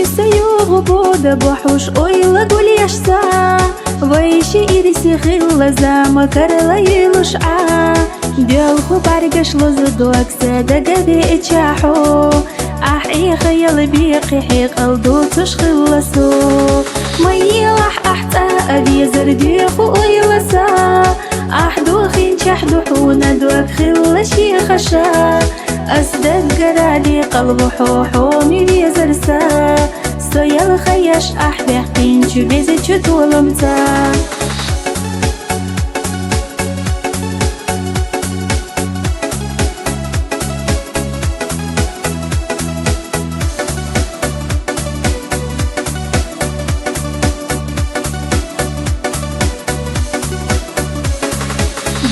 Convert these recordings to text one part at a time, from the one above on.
سيوغ بود بحوش اويلا قول يشسا ويشي إرسي خلا زاما كرلا يلشعا بيالخو بارقش لزدوك سادا قدي اتشاحو احي خيال بيقي حيق الدو تشخلصو ميلح احتا ابي زرديخو اويلسا احدو خين شحدو حونا دوك خلا شي خشا أصدق قرالي قلب حوحومي بيزرسا سويا الخياش أحبه قينشو بيزيتشو طولمتا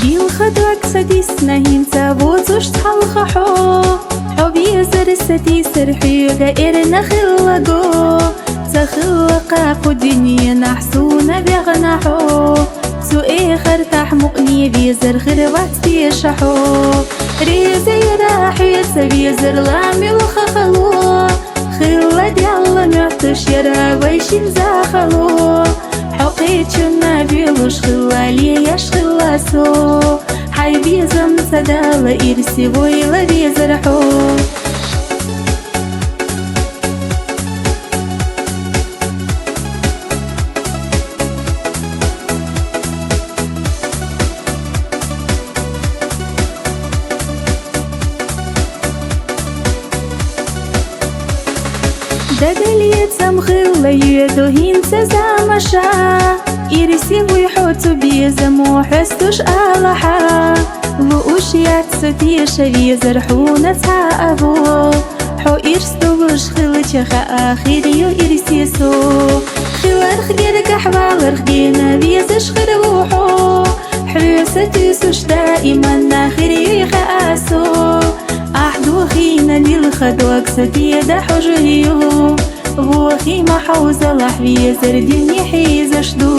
بيل خدوك سديسنا هنتا بوزوش تحلخحو حبي زرستي سرحيغا إرنا خلقو تخلقا قدنيا نحسونا بيغنحو سوئي خرتاح مقني بيزر خربات بيشحو ريزي راحي سبيزر لامي الخخلو خلا ديالا معطش يرا ويشين زاخلو حقيت شنا بيلوش خلا ليش خلاسو حي بيزم سدالا إرسي ويلا بيزرحو دقليت سمخلا يدو هنسا زامشا إرسي ويحوتو بيزمو حستوش آلحا وأشيات ستيشا بيزرحونا تاقبو حو إرستو وش خلتشخا آخريو إرسيسو خلار خديرك أحبال رخدينا بيزش خروحو حوستيسوش دائما ناخريو يخاسو أحدو خينا للخدوك ستيدا حجريو وخي ما حوزة لحبي زردين يحيز شدو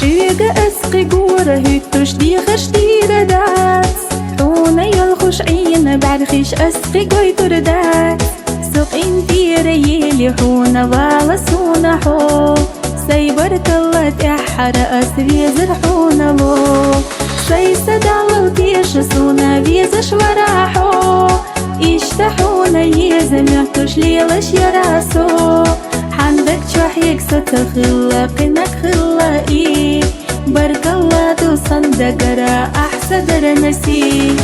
حيقا أسقي قورة هيتوش دي خشتي ردات حونا يلخش عينا بعد خيش أسقي قويتو ردات سوق انتي ريلي حونا والا سونا حو سيبر تلات احر أسري زرحونا لو سيسا دالو تيش سونا بيزش وراحو اشتحونا يزمعتوش ليلش يراسو عندك شوحيك ستخلقنك خلقي بارك الله تو صندقرا أحسدر نسي